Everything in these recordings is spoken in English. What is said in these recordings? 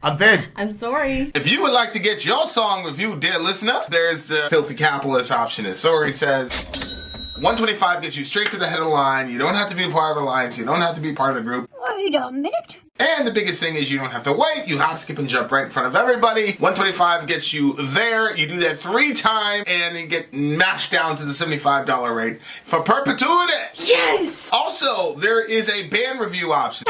I'm Vin. I'm Sori. If you would like to get your song reviewed, dear listener, there's the filthy capitalist option. As Sori says, 125 gets you straight to the head of the line. You don't have to be a part of the alliance. You don't have to be part of the group. Wait a minute. And the biggest thing is you don't have to wait. You hop, skip, and jump right in front of everybody. 125 gets you there. You do that 3 times, and then get mashed down to the $75 rate for perpetuity. Yes! Also, there is a band review option.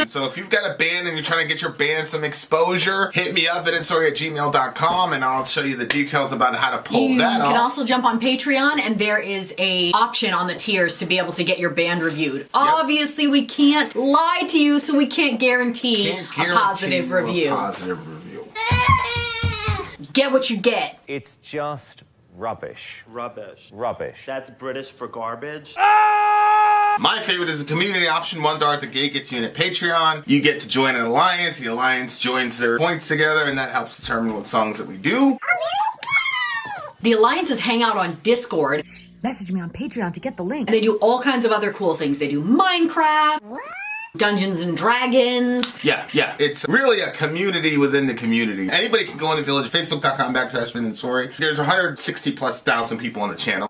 So if you've got a band and you're trying to get your band some exposure, hit me up at villageXchange@gmail.com, and I'll show you the details about how to pull that off. You can also jump on Patreon, and there is a option on the tiers to be able to get your band reviewed. Obviously, we can't lie to you, so we can't guarantee a positive review. Get what you get. It's just rubbish. Rubbish. Rubbish. That's British for garbage. My favorite is the community option. $1 at the gate gets you in at Patreon. You get to join an alliance. The alliance joins their points together, and that helps determine what songs that we do. The alliances hang out on Discord. Message me on Patreon to get the link. And they do all kinds of other cool things. They do Minecraft, Dungeons and Dragons. Yeah. It's really a community within the community. Anybody can go on the Village, Facebook.com/Vin and Sori. There's 160,000+ people on the channel.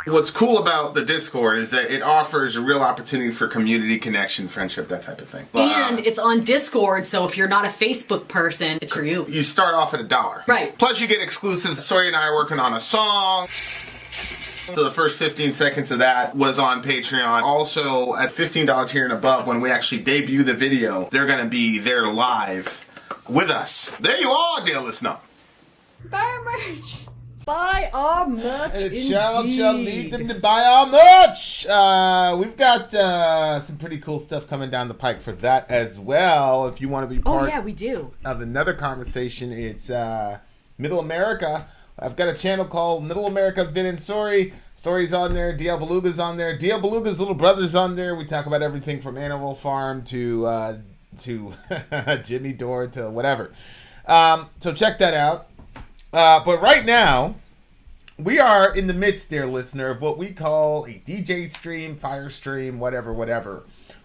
What's cool about the Discord is that it offers a real opportunity for community connection, friendship, that type of thing. And it's on Discord, so if you're not a Facebook person, it's for you. You start off at $1. Right. Plus you get exclusives. Sori and I are working on a song. So the first 15 seconds of that was on Patreon. Also, at $15 tier and above, when we actually debut the video, they're going to be there live with us. There you are, dear listener. Buy our merch. Buy our merch. And a child shall lead them to buy our merch. We've got some pretty cool stuff coming down the pike for that as well. If you want to be part we do. of another conversation, it's Middle America. I've got a channel called Middle America Vin and Sori. Sori's on there. DL Beluga's on there. DL Beluga's little brother's on there. We talk about everything from Animal Farm to Jimmy Dore to whatever. So check that out. But right now, we are in the midst, dear listener, of what we call a DJ stream, fire stream, whatever,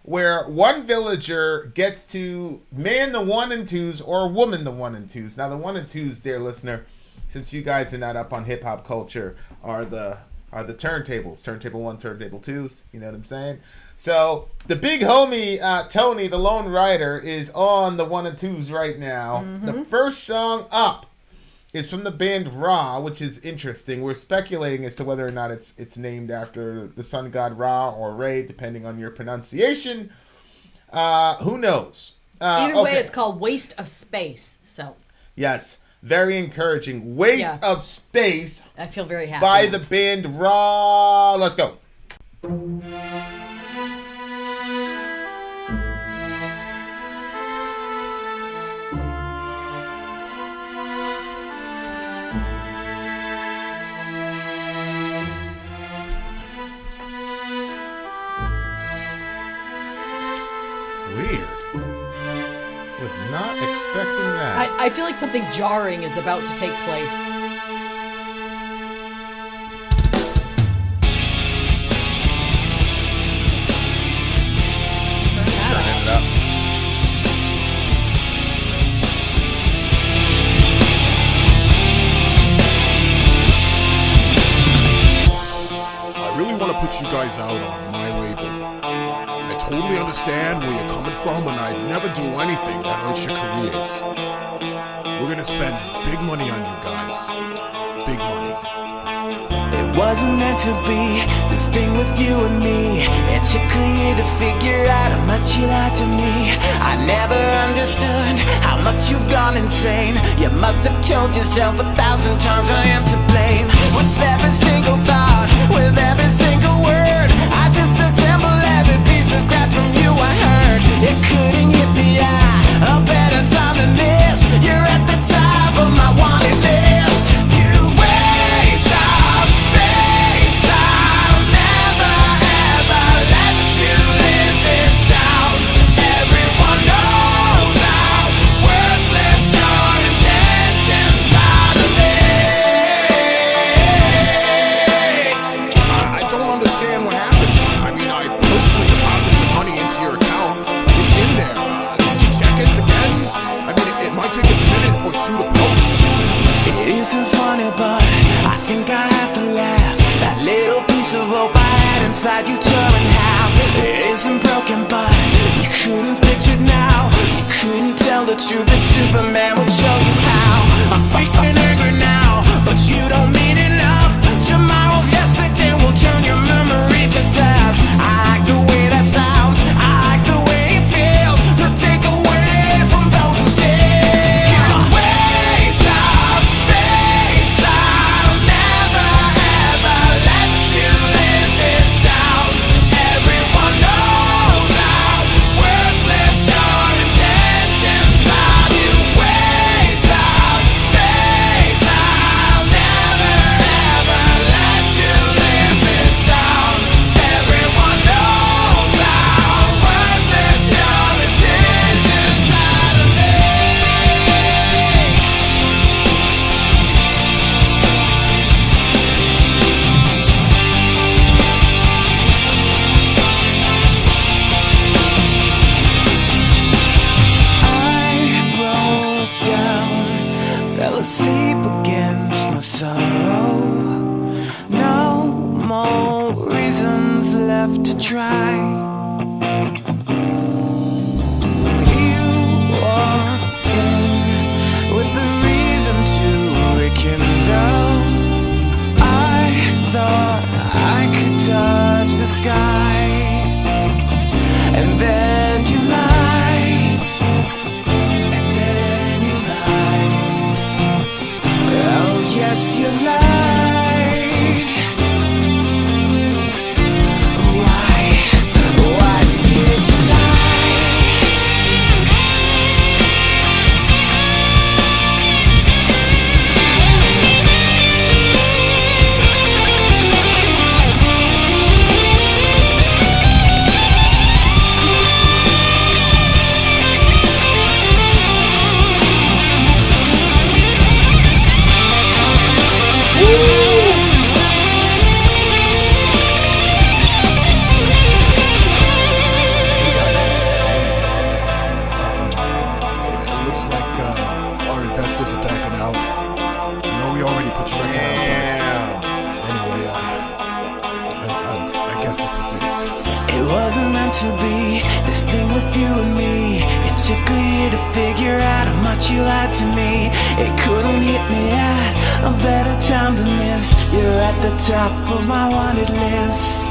where one villager gets to man the 1 and 2s or woman the 1 and 2s. Now, the 1 and 2s, dear listener, since you guys are not up on hip hop culture, are the turntables, turntable 1, turntable 2s. You know what I'm saying? So the big homie Tony, the Lone Rider, is on the 1 and 2s right now. Mm-hmm. The first song up is from the band Ra, which is interesting. We're speculating as to whether or not it's named after the sun god Ra or Ray, depending on your pronunciation. Who knows? Either way, it's called Waste of Space. So yes. Very encouraging. Waste of Space. I feel very happy. By the band Raw. Let's go. Weird. Was not expecting that. I feel like something jarring is about to take place. Turn it up. I really want to put you guys out on my label. I totally understand where you're coming from, and I'd never do anything that hurts your careers. We're gonna spend big money on you guys. Big money. It wasn't meant to be, this thing with you and me. It took a year to figure out how much you lied to me. I never understood how much you've gone insane. You must have told yourself 1,000 times I am to blame. With every single thought, with every single word, I disassembled every piece of crap from you I heard. It couldn't hit me at a better time than this. You're at the top of my wanted list. You waste of space. I'll never ever let you live this down. Everyone knows how worthless your intentions are to me. I don't understand what happened. I mean, I personally deposited the money into your account. It's in there. Did you check the truth if Superman would show you how. I'm fucking angry now, but you don't mean enough. Tomorrow's yesterday will turn your memory to dust. I like the way that sounds, I like the way it feels. To take away from those who stay. You waste of space, I'll never ever let you live this down. Everyone knows how worthless your intentions are. You waste of space, I'll never ever let you live this down. Everyone knows how worthless your intentions are to me. I broke down, fell asleep against my sorrow. No more reasons left to try. You walked in with a reason to rekindle. I thought I could touch the sky, and then you lied, and then you lied. Oh yes, you lied. Why did you lie? It looks like our investors are backing out. I know we already put your record out, Damn. but anyway, I guess this is it. It wasn't meant to be, this thing with you and me. It took a year to figure out how much you lied to me. It couldn't hit me at a better time than this. You're at the top of my wanted list.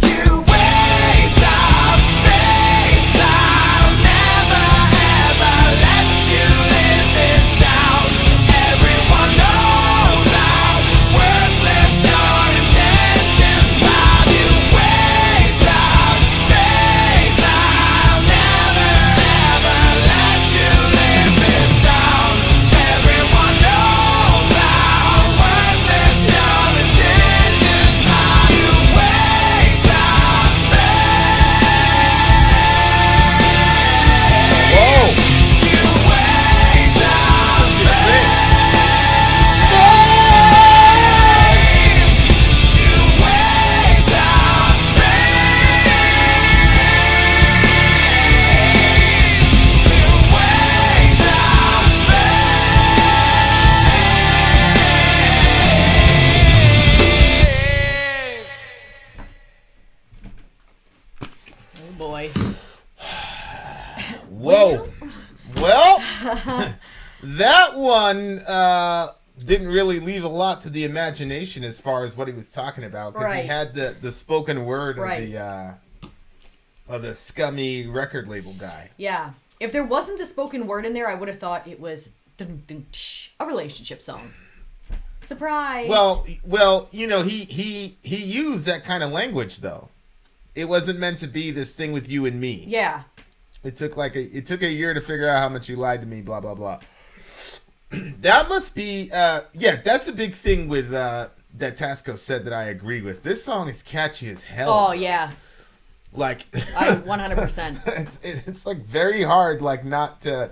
You waste of space, I'll never ever let you live this down. Everyone knows how worthless your intentions are. You waste of space, I'll never ever let you live this down. Everyone knows how worthless your intentions are. You waste of space. Whoa. You waste of space. You waste of space. You waste of space. Oh boy. Whoa. Well, that one didn't really leave a lot to the imagination as far as what he was talking about, because Right. he had the spoken word Right. of the scummy record label guy. Yeah. If there wasn't the spoken word in there, I would have thought it was a relationship song. Surprise. Well, you know, he used that kind of language though. It wasn't meant to be this thing with you and me. Yeah. It took a year to figure out how much you lied to me, blah blah blah. That must be that's a big thing with that Tasco said that I agree with. This song is catchy as hell. Oh yeah. Like I 100%. it's like very hard like not to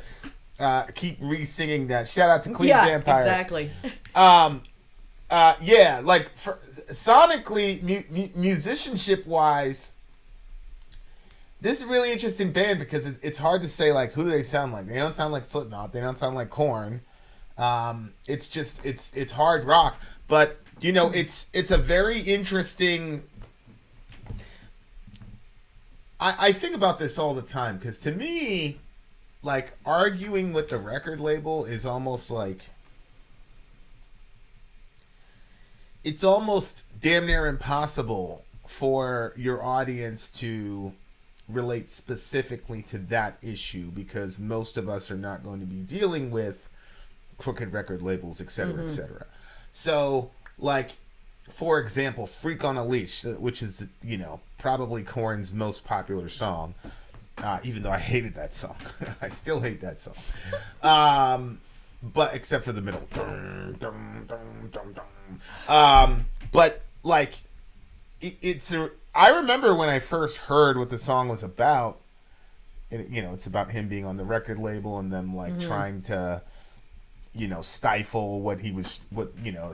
keep re-singing that. Shout out to Queen Yeah, Vampire. exactly. Yeah, like for sonically, musicianship wise, this is a really interesting band because it's hard to say like who do they sound like. They don't sound like Slipknot. They don't sound like Korn. It's just it's hard rock, but you know it's a very interesting. I think about this all the time because to me, like, arguing with the record label is almost like, it's almost damn near impossible for your audience to relate specifically to that issue because most of us are not going to be dealing with crooked record labels, etc., etc. So, like, for example, Freak on a Leash, which is, you know, probably Korn's most popular song, even though I hated that song. I still hate that song. But except for the middle. But, like, I remember when I first heard what the song was about, and, you know, it's about him being on the record label and them, like, trying to, you know, stifle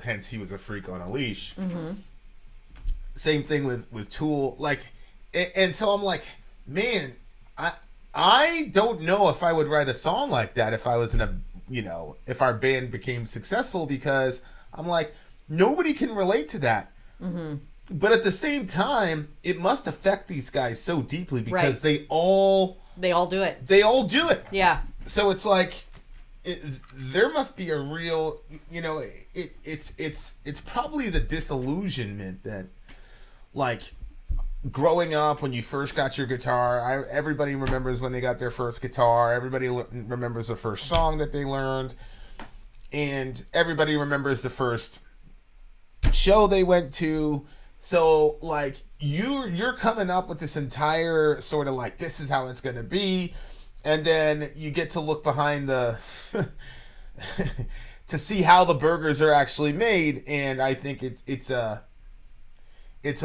hence he was a freak on a leash. Same thing with Tool. Like, and so I'm like, man, I don't know if I would write a song like that if I was in a, you know, if our band became successful, because I'm like, nobody can relate to that. But at the same time, it must affect these guys so deeply because they all do it. They all do it. Yeah. So it's like, there must be a real, you know, it's probably the disillusionment that, like, growing up when you first got your guitar, everybody remembers when they got their first guitar. Everybody remembers the first song that they learned, and everybody remembers the first show they went to. So, like, you're coming up with this entire sort of like, this is how it's going to be. And then you get to look behind the to see how the burgers are actually made, and I think it's a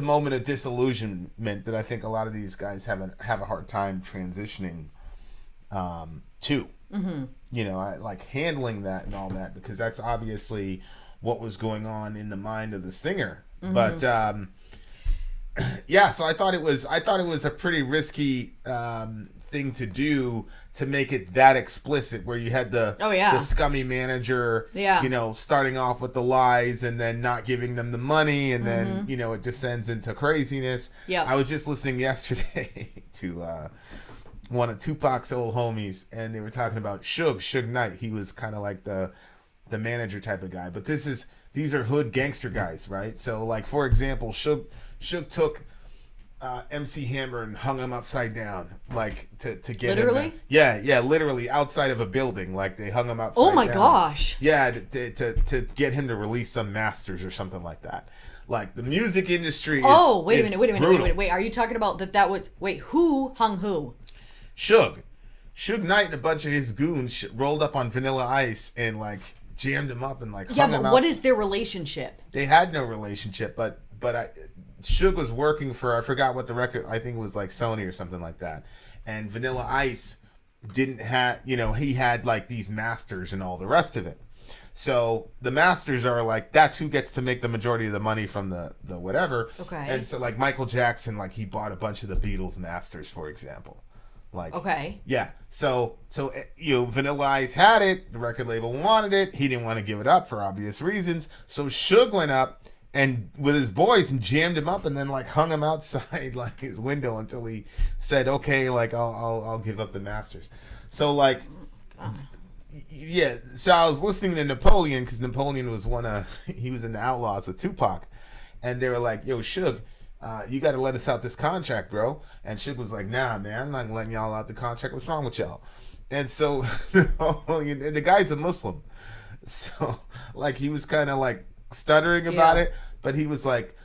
moment of disillusionment that I think a lot of these guys have a hard time transitioning to. You know, like handling that and all that, because that's obviously what was going on in the mind of the singer. But yeah, so I thought it was a pretty risky thing to do, to make it that explicit, where you had the scummy manager, you know, starting off with the lies and then not giving them the money, and then, you know, it descends into craziness. I was just listening yesterday to one of Tupac's old homies, and they were talking about Suge Knight. He was kind of like the manager type of guy, but these are hood gangster guys, right? So, like, for example, Suge took MC Hammer and hung him upside down, like, to get literally? him. Yeah, literally outside of a building. Like, they hung him upside down. Oh my gosh. Yeah, to get him to release some masters or something like that. Like, the music industry is wait a minute. Wait, are you talking about that was, who hung who? Suge Knight and a bunch of his goons rolled up on Vanilla Ice and, like, jammed him up and, like, hung him out. What is their relationship? They had no relationship, but Suge was working for, I forgot what the record, I think it was like Sony or something like that. And Vanilla Ice didn't have, you know, he had like these masters and all the rest of it. So the masters are like, that's who gets to make the majority of the money from the whatever. Okay. And so, like, Michael Jackson, like, he bought a bunch of the Beatles masters, for example. Like, okay. Yeah. So you know, Vanilla Ice had it, the record label wanted it, he didn't want to give it up for obvious reasons. So Suge went up and with his boys and jammed him up and then, like, hung him outside, like, his window until he said, okay, like, I'll give up the masters. So, like, yeah. So I was listening to Napoleon, because Napoleon was he was in the Outlaws with Tupac, and they were like, yo, Suge, you got to let us out this contract, bro. And Suge was like, nah, man, I'm not letting y'all out the contract. What's wrong with y'all? And so and the guy's a Muslim, so, like, he was kind of like stuttering about it, but he was like,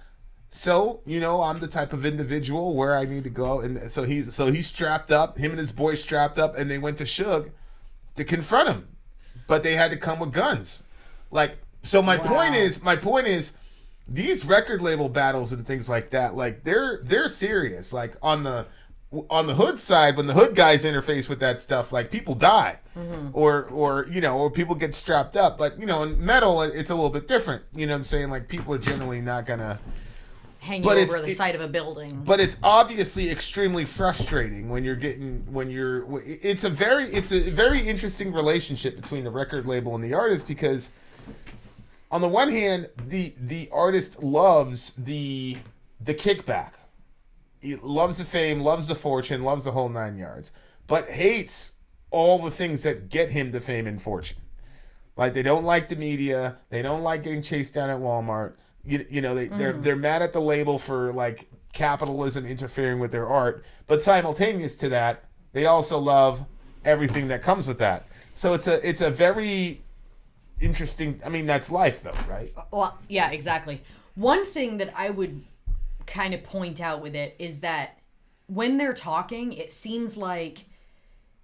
so, you know, I'm the type of individual where I need to go. And so he's strapped up, him and his boys strapped up, and they went to Suge to confront him, but they had to come with guns. Like, so my point is these record label battles and things like that, like, they're serious. Like, on the hood side, when the hood guys interface with that stuff, like, people die, or you know, or people get strapped up. But, you know, in metal, it's a little bit different. You know what I'm saying? Like, people are generally not gonna hang you over the side of a building. But it's obviously extremely frustrating it's a very interesting relationship between the record label and the artist, because on the one hand, the artist loves the kickback. he loves the fame, loves the fortune, loves the whole 9 yards, but hates all the things that get him the fame and fortune. Like, they don't like the media, they don't like getting chased down at Walmart. They're mad at the label for like capitalism interfering with their art, but simultaneous to that, they also love everything that comes with that. So it's a very interesting. I mean, that's life, though, right? Well, yeah, exactly. One thing that I would kind of point out with it is that when they're talking, it seems like,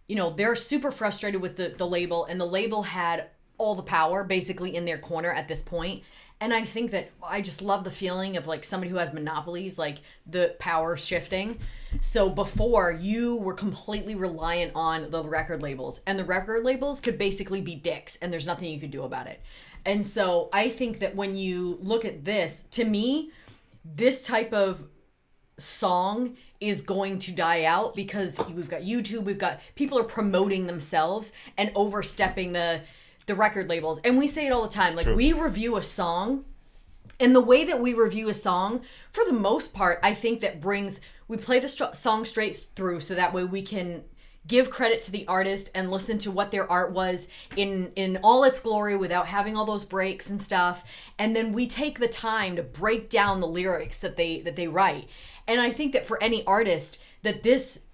they're super frustrated with the label, and the label had all the power basically in their corner at this point. And I think that I just love the feeling of like somebody who has monopolies, like the power shifting. So before, you were completely reliant on the record labels, and the record labels could basically be dicks, and there's nothing you could do about it. And so I think that when you look at this, to me, this type of song is going to die out because we've got YouTube, we've got people are promoting themselves and overstepping the record labels. And we say it all the time, like, we review a song, and the way that we review a song, for the most part, I think that we play the song straight through, so that way we can give credit to the artist and listen to what their art was in all its glory without having all those breaks and stuff. And then we take the time to break down the lyrics that they write. And I think that for any artist, that this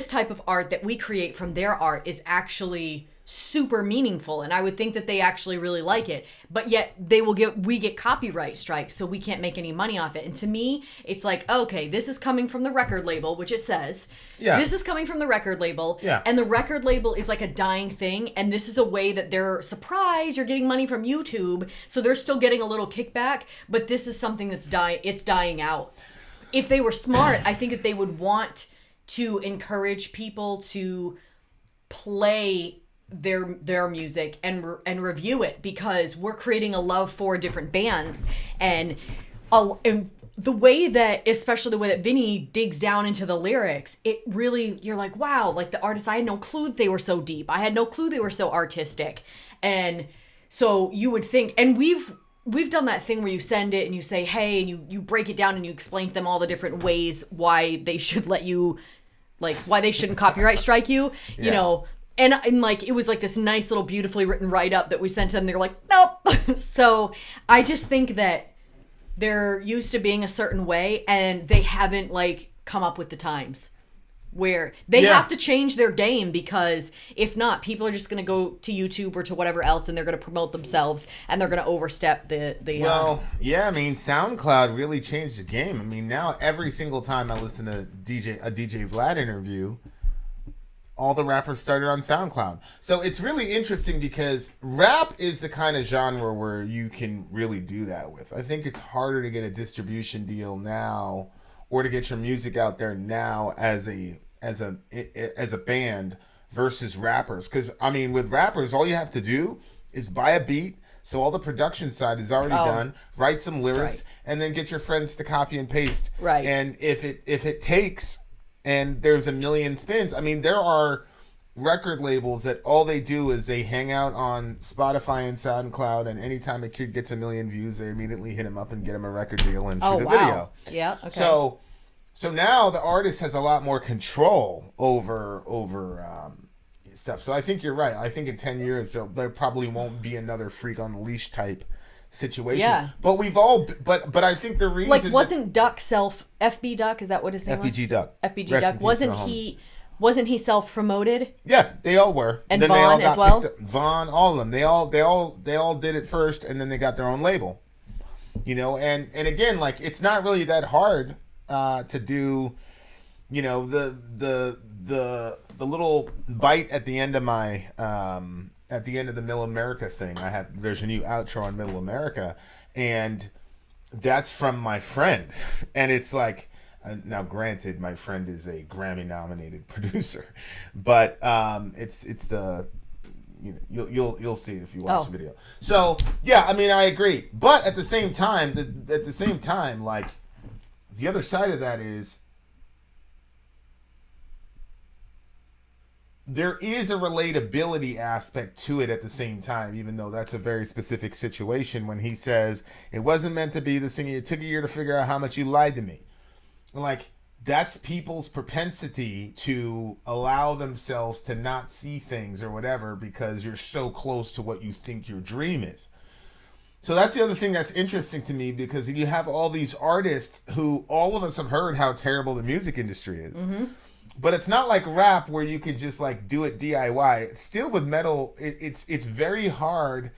type of art that we create from their art is actually super meaningful, and I would think that they actually really like it, but yet we get copyright strikes, so we can't make any money off it. And to me, it's like, okay, this is coming from the record label, which it says, this is coming from the record label, and the record label is like a dying thing, and this is a way that they're surprised you're getting money from YouTube, so they're still getting a little kickback, but this is something that's dying out. If they were smart, I think that they would want to encourage people to play their music and review it, because we're creating a love for different bands, and the way that, especially the way that Vinny digs down into the lyrics, it really, you're like, wow, like the artists, I had no clue they were so deep, I had no clue they were so artistic. And so you would think, and we've done that thing where you send it and you say, hey, and you break it down and you explain to them all the different ways why they should let you, like, why they shouldn't copyright strike you, you know. And like, it was like this nice little beautifully written write-up that we sent to them. They're like, nope. So I just think that they're used to being a certain way, and they haven't like come up with the times where they have to change their game, because if not, people are just going to go to YouTube or to whatever else, and they're going to promote themselves, and they're going to overstep the Well, I mean, SoundCloud really changed the game. I mean, now every single time I listen to a DJ Vlad interview, all the rappers started on SoundCloud. So it's really interesting, because rap is the kind of genre where you can really do that with. I think it's harder to get a distribution deal now, or to get your music out there now as a band versus rappers. Because, I mean, with rappers, all you have to do is buy a beat, so all the production side is already done, write some lyrics, and then get your friends to copy and paste. Right. And if it takes, and there's a million spins, I mean, there are record labels that all they do is they hang out on Spotify and SoundCloud, and anytime a kid gets a million views, they immediately hit him up and get him a record deal and shoot a video. Yeah, okay. So now the artist has a lot more control over stuff. So I think you're right. I think in 10 years there probably won't be another Freak on the Leash type situation. Yeah. But we've all, but I think the reason, like, wasn't Duck FB Duck? Is that what his name was? FBG Duck. FBG Duck. Wasn't he self-promoted? Yeah, they all were. And then Vaughn as well? Vaughn, all of them. They all did it first, and then they got their own label. You know, and again, like, it's not really that hard to do, you know, the little bite at the end of my at the end of the Middle America thing. There's a new outro on Middle America, and that's from my friend, and it's like, now granted, my friend is a Grammy nominated producer, but it's the, you know, you'll see it if you watch the video. So yeah, I mean, I agree, but at the same time, like, the other side of that is, there is a relatability aspect to it at the same time, even though that's a very specific situation, when he says, it wasn't meant to be this thing, it took a year to figure out how much you lied to me. Like, that's people's propensity to allow themselves to not see things or whatever because you're so close to what you think your dream is. So that's the other thing that's interesting to me, because you have all these artists who all of us have heard how terrible the music industry is. Mm-hmm. But it's not like rap where you could just like do it DIY. Still with metal, it's very hard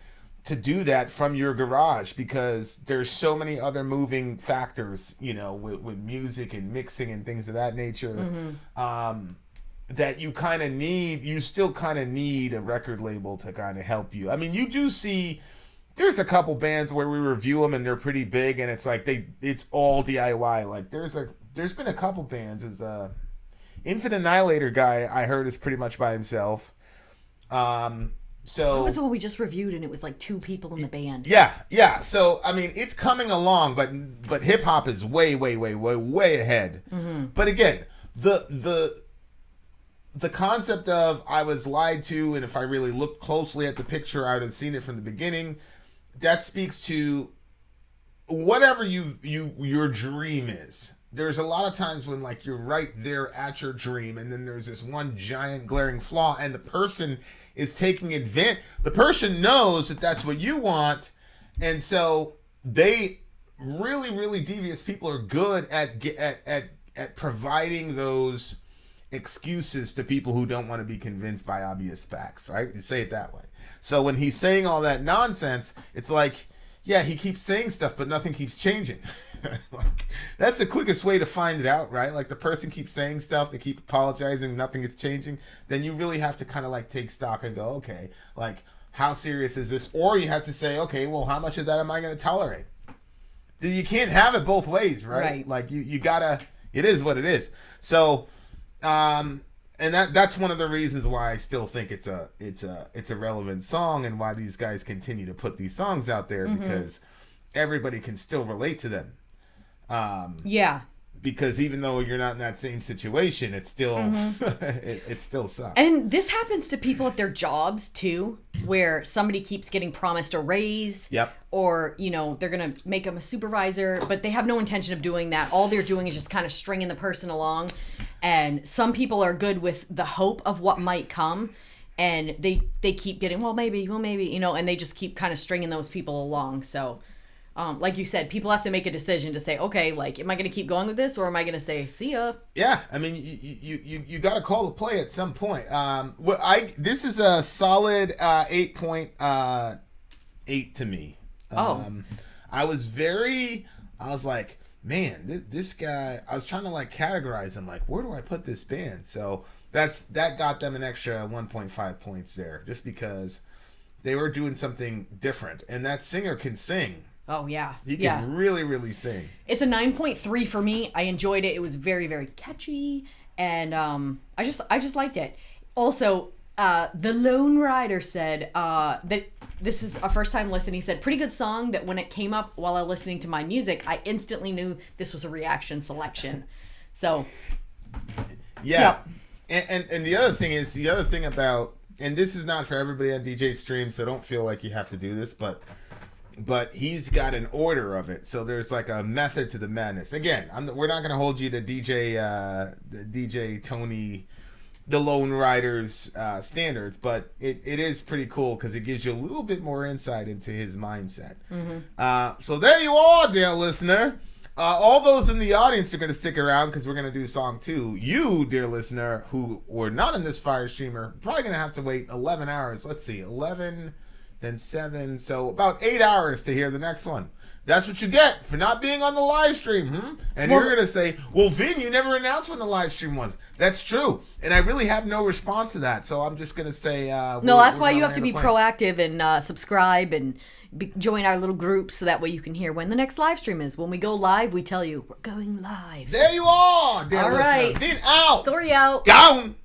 to do that from your garage because there's so many other moving factors, you know, with music and mixing and things of that nature, that you still kind of need a record label to kind of help you. I mean, you do see, there's a couple bands where we review them and they're pretty big and it's like it's all DIY. Like there's been a couple bands, as Infinite Annihilator guy I heard is pretty much by himself. So what was the one we just reviewed and it was like 2 people in the band? Yeah. So I mean, it's coming along, but hip hop is way ahead. Mm-hmm. But again, the concept of I was lied to, and if I really looked closely at the picture, I would have seen it from the beginning. That speaks to whatever your dream is. There's a lot of times when like you're right there at your dream, and then there's this one giant glaring flaw, and the person is taking advantage. The person knows that that's what you want, and so they really devious people are good at providing those excuses to people who don't want to be convinced by obvious facts, right? You say it that way. So when he's saying all that nonsense, it's like, yeah, he keeps saying stuff, but nothing keeps changing. Like, that's the quickest way to find it out, right? Like the person keeps saying stuff, they keep apologizing, nothing is changing. Then you really have to kind of like take stock and go, okay, like how serious is this? Or you have to say, okay, well, how much of that am I going to tolerate? You can't have it both ways, right? Like you gotta, it is what it is. So, and that's one of the reasons why I still think it's a relevant song, and why these guys continue to put these songs out there, because everybody can still relate to them. Because even though you're not in that same situation, it's still it still sucks. And this happens to people at their jobs too, where somebody keeps getting promised a raise. Yep. Or, you know, they're going to make them a supervisor, but they have no intention of doing that. All they're doing is just kind of stringing the person along. And some people are good with the hope of what might come, and they keep getting, well maybe, you know, and they just keep kind of stringing those people along. So like you said, people have to make a decision to say, okay, like, am I going to keep going with this, or am I going to say, see ya? Yeah, I mean, you got to call the play at some point. This is a solid 8.8 to me. I was like, man, this guy, I was trying to like categorize him, like, where do I put this band? So that got them an extra 1.5 points there, just because they were doing something different, and that singer can sing. Oh, yeah. He can really sing. It's a 9.3 for me. I enjoyed it. It was very, very catchy. And I just liked it. Also, the Lone Rider said that this is a first time listen. He said, pretty good song that when it came up while I was listening to my music, I instantly knew this was a reaction selection. So. Yeah. And the other thing about, and this is not for everybody on DJ Stream, so don't feel like you have to do this, but he's got an order of it, so there's like a method to the madness. Again, we're not going to hold you to DJ Tony, the Lone Rider's standards, but it is pretty cool because it gives you a little bit more insight into his mindset. So there you are, dear listener. All those in the audience are going to stick around because we're going to do song 2. You, dear listener, who were not in this fire streamer, probably going to have to wait 11 hours. Let's see, 11... then 7, so about 8 hours to hear the next one. That's what you get for not being on the live stream. And you're going to say, well, Vin, you never announced when the live stream was. That's true. And I really have no response to that, so I'm just going to say... no, that's why you have to be proactive and subscribe and join our little group, so that way you can hear when the next live stream is. When we go live, we tell you, we're going live. There you are, dear listener. All right. Vin out. Sori out. Gone.